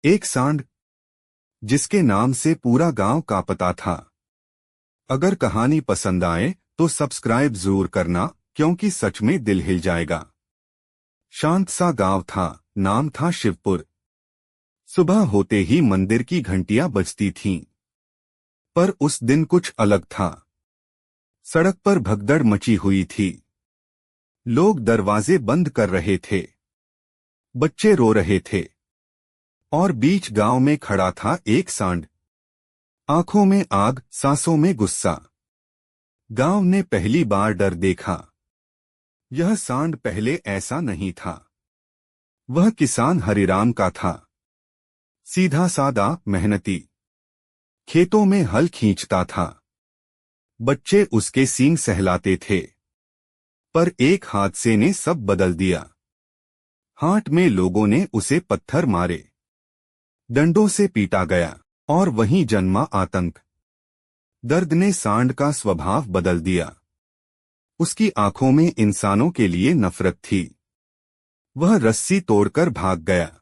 एक सांड जिसके नाम से पूरा गांव कांपता था। अगर कहानी पसंद आए तो सब्सक्राइब जरूर करना, क्योंकि सच में दिल हिल जाएगा। शांत सा गांव था, नाम था शिवपुर। सुबह होते ही मंदिर की घंटियां बजती थीं। पर उस दिन कुछ अलग था। सड़क पर भगदड़ मची हुई थी। लोग दरवाजे बंद कर रहे थे, बच्चे रो रहे थे, और बीच गांव में खड़ा था एक सांड। आंखों में आग, सांसों में गुस्सा। गांव ने पहली बार डर देखा। यह सांड पहले ऐसा नहीं था। वह किसान हरिराम का था। सीधा सादा, मेहनती। खेतों में हल खींचता था। बच्चे उसके सींग सहलाते थे। पर एक हादसे ने सब बदल दिया। हाट में लोगों ने उसे पत्थर मारे, डंडों से पीटा गया, और वहीं जन्मा आतंक। दर्द ने सांड का स्वभाव बदल दिया। उसकी आंखों में इंसानों के लिए नफरत थी। वह रस्सी तोड़कर भाग गया।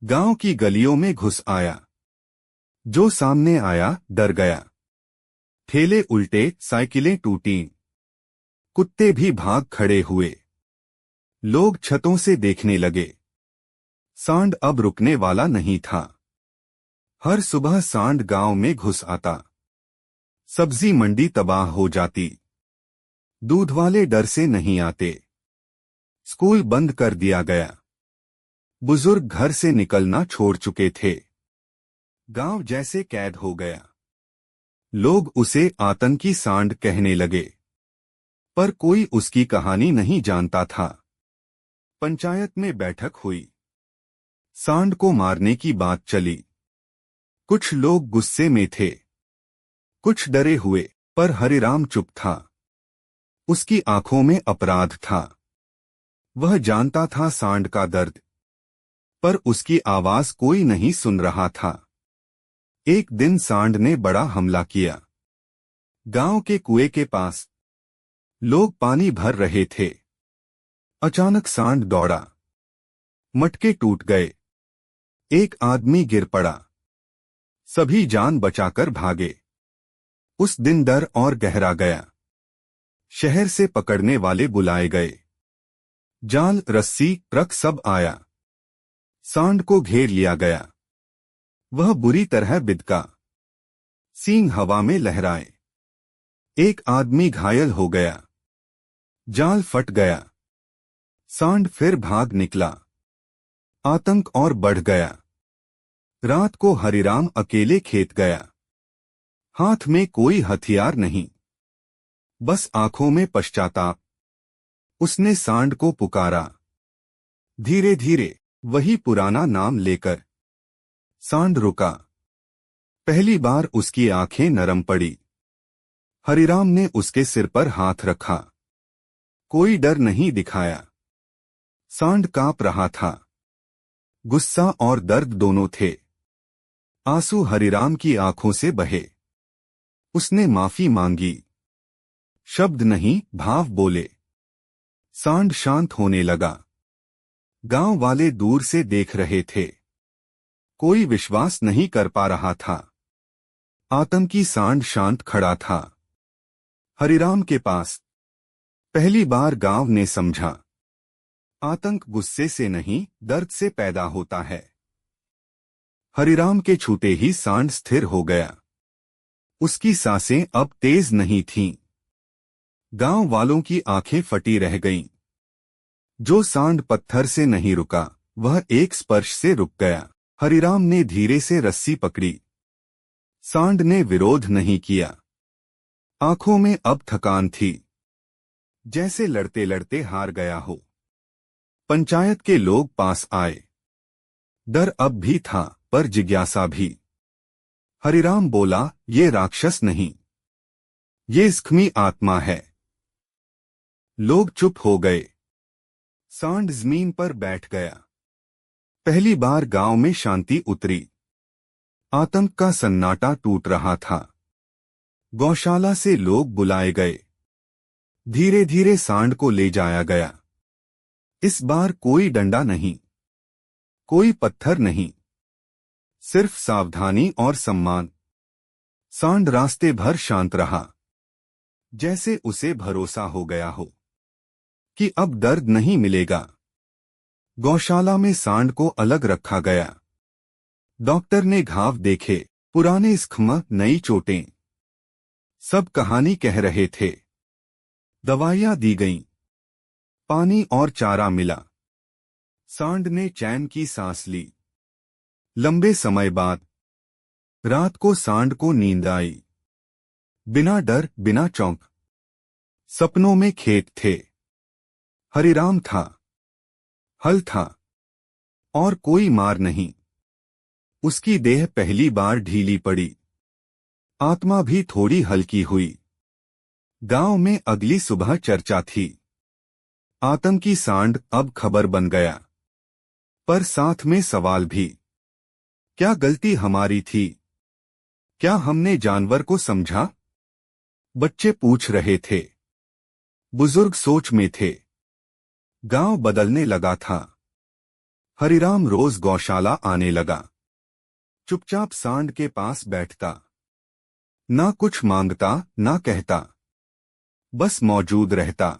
गांव की गलियों में घुस आया। जो सामने आया डर गया। ठेले उल्टे, साइकिलें टूटीं। कुत्ते भी भाग खड़े हुए। लोग छतों से देखने लगे। सांड अब रुकने वाला नहीं था। हर सुबह सांड गांव में घुस आता। सब्जी मंडी तबाह हो जाती। दूध वाले डर से नहीं आते। स्कूल बंद कर दिया गया। बुजुर्ग घर से निकलना छोड़ चुके थे। गांव जैसे कैद हो गया। लोग उसे आतंकी सांड कहने लगे। पर कोई उसकी कहानी नहीं जानता था। पंचायत में बैठक हुई। सांड को मारने की बात चली। कुछ लोग गुस्से में थे, कुछ डरे हुए, पर हरिराम चुप था। उसकी आंखों में अपराध था। वह जानता था सांड का दर्द, पर उसकी आवाज कोई नहीं सुन रहा था। एक दिन सांड ने बड़ा हमला किया। गांव के कुएं के पास लोग पानी भर रहे थे। अचानक सांड दौड़ा। मटके टूट गए। एक आदमी गिर पड़ा। सभी जान बचाकर भागे। उस दिन डर और गहरा गया। शहर से पकड़ने वाले बुलाए गए। जाल, रस्सी, ट्रक सब आया। सांड को घेर लिया गया। वह बुरी तरह बिदका। सींग हवा में लहराए। एक आदमी घायल हो गया। जाल फट गया। सांड फिर भाग निकला। आतंक और बढ़ गया। रात को हरिराम अकेले खेत गया। हाथ में कोई हथियार नहीं, बस आंखों में पश्चाताप। उसने सांड को पुकारा, धीरे धीरे, वही पुराना नाम लेकर। सांड रुका। पहली बार उसकी आंखें नरम पड़ी। हरिराम ने उसके सिर पर हाथ रखा। कोई डर नहीं दिखाया। सांड कांप रहा था। गुस्सा और दर्द दोनों थे। आंसू हरिराम की आंखों से बहे। उसने माफी मांगी। शब्द नहीं, भाव बोले। सांड शांत होने लगा। गांव वाले दूर से देख रहे थे। कोई विश्वास नहीं कर पा रहा था। आतंकी सांड शांत खड़ा था, हरिराम के पास। पहली बार गांव ने समझा, आतंक गुस्से से नहीं, दर्द से पैदा होता है। हरिराम के छूते ही सांड स्थिर हो गया। उसकी सांसें अब तेज नहीं थीं। गांव वालों की आंखें फटी रह गईं। जो सांड पत्थर से नहीं रुका, वह एक स्पर्श से रुक गया। हरिराम ने धीरे से रस्सी पकड़ी। सांड ने विरोध नहीं किया। आंखों में अब थकान थी, जैसे लड़ते लड़ते हार गया हो। पंचायत के लोग पास आए। डर अब भी था, पर जिज्ञासा भी। हरिराम बोला, ये राक्षस नहीं, ये स्खमी आत्मा है। लोग चुप हो गए। सांड जमीन पर बैठ गया। पहली बार गांव में शांति उतरी। आतंक का सन्नाटा टूट रहा था। गौशाला से लोग बुलाए गए। धीरे धीरे सांड को ले जाया गया। इस बार कोई डंडा नहीं, कोई पत्थर नहीं, सिर्फ सावधानी और सम्मान। सांड रास्ते भर शांत रहा, जैसे उसे भरोसा हो गया हो कि अब दर्द नहीं मिलेगा। गौशाला में सांड को अलग रखा गया। डॉक्टर ने घाव देखे, पुराने जख्म, नई चोटें। सब कहानी कह रहे थे। दवाइयां दी गईं, पानी और चारा मिला। सांड ने चैन की सांस ली। लंबे समय बाद रात को सांड को नींद आई, बिना डर, बिना चौंक। सपनों में खेत थे, हरिराम था, हल था, और कोई मार नहीं। उसकी देह पहली बार ढीली पड़ी, आत्मा भी थोड़ी हल्की हुई। गांव में अगली सुबह चर्चा थी। आतंकी सांड अब खबर बन गया, पर साथ में सवाल भी। क्या गलती हमारी थी? क्या हमने जानवर को समझा? बच्चे पूछ रहे थे, बुजुर्ग सोच में थे। गांव बदलने लगा था। हरिराम रोज गौशाला आने लगा। चुपचाप सांड के पास बैठता, ना कुछ मांगता, ना कहता, बस मौजूद रहता।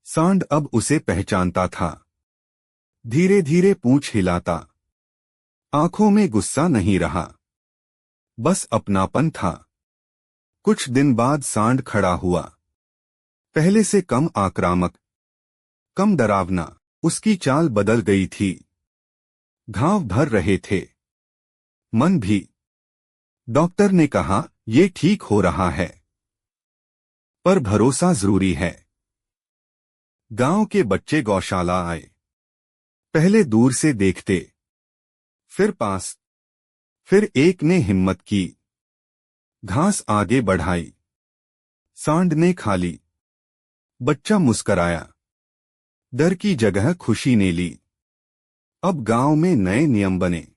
सांड अब उसे पहचानता था। धीरे धीरे पूंछ हिलाता। आंखों में गुस्सा नहीं रहा, बस अपनापन था। कुछ दिन बाद सांड खड़ा हुआ, पहले से कम आक्रामक, कम डरावना। उसकी चाल बदल गई थी। घाव भर रहे थे, मन भी। डॉक्टर ने कहा, ये ठीक हो रहा है, पर भरोसा जरूरी है। गांव के बच्चे गौशाला आए। पहले दूर से देखते, फिर पास, फिर एक ने हिम्मत की। घास आगे बढ़ाई, सांड ने खा ली। बच्चा मुस्कराया, डर की जगह खुशी ने ली। अब गांव में नए नियम बने।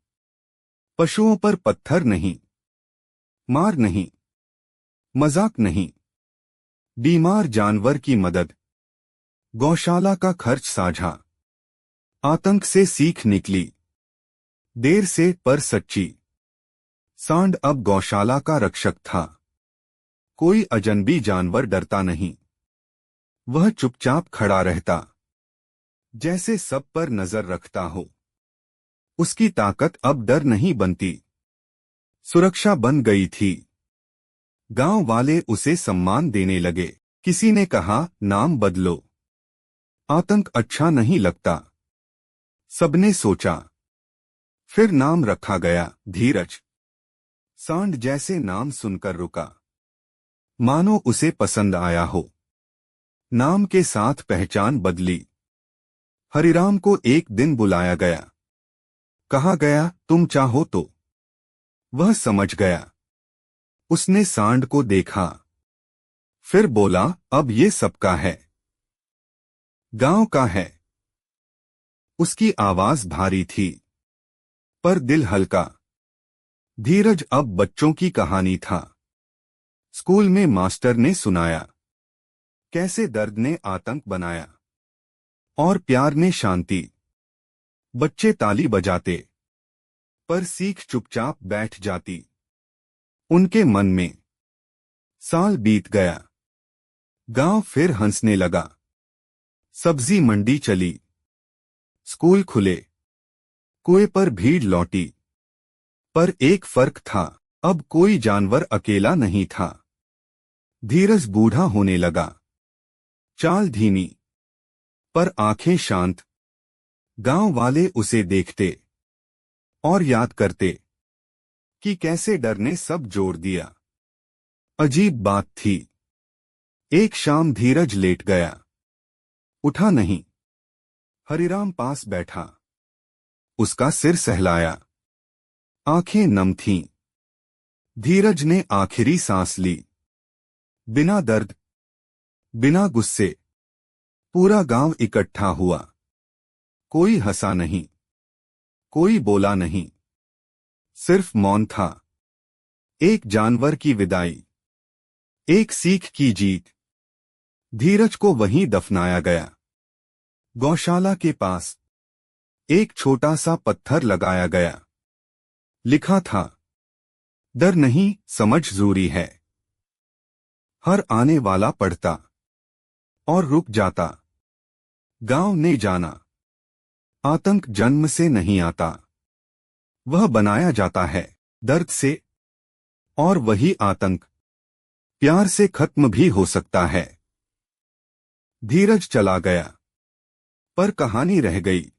पशुओं पर पत्थर नहीं, मार नहीं, मजाक नहीं। बीमार जानवर की मदद। गौशाला का खर्च साझा। आतंक से सीख निकली, देर से पर सच्ची। सांड अब गौशाला का रक्षक था। कोई अजनबी जानवर डरता नहीं। वह चुपचाप खड़ा रहता, जैसे सब पर नजर रखता हो। उसकी ताकत अब डर नहीं बनती, सुरक्षा बन गई थी। गांव वाले उसे सम्मान देने लगे। किसी ने कहा, नाम बदलो, आतंक अच्छा नहीं लगता। सबने सोचा, फिर नाम रखा गया, धीरज। सांड जैसे नाम सुनकर रुका, मानो उसे पसंद आया हो। नाम के साथ पहचान बदली। हरिराम को एक दिन बुलाया गया। कहा गया, तुम चाहो तो। वह समझ गया। उसने सांड को देखा, फिर बोला, अब ये सबका है, गांव का है। उसकी आवाज भारी थी, पर दिल हल्का। धीरज अब बच्चों की कहानी था। स्कूल में मास्टर ने सुनाया, कैसे दर्द ने आतंक बनाया और प्यार ने शांति। बच्चे ताली बजाते, पर सीख चुपचाप बैठ जाती उनके मन में। साल बीत गया, गांव फिर हंसने लगा। सब्जी मंडी चली, स्कूल खुले, कुएं पर भीड़ लौटी। पर एक फर्क था, अब कोई जानवर अकेला नहीं था। धीरज बूढ़ा होने लगा, चाल धीमी, पर आंखें शांत। गांव वाले उसे देखते और याद करते कि कैसे डर ने सब जोड़ दिया। अजीब बात थी, एक शाम धीरज लेट गया, उठा नहीं। हरिराम पास बैठा, उसका सिर सहलाया, आंखें नम थीं। धीरज ने आखिरी सांस ली, बिना दर्द, बिना गुस्से। पूरा गांव इकट्ठा हुआ। कोई हंसा नहीं, कोई बोला नहीं, सिर्फ मौन था। एक जानवर की विदाई, एक सीख की जीत। धीरज को वहीं दफनाया गया। गौशाला के पास एक छोटा सा पत्थर लगाया गया। लिखा था, डर नहीं, समझ जरूरी है। हर आने वाला पढ़ता और रुक जाता। गांव ने जाना, आतंक जन्म से नहीं आता, वह बनाया जाता है दर्द से। और वही आतंक प्यार से खत्म भी हो सकता है। धीरज चला गया, पर कहानी रह गई।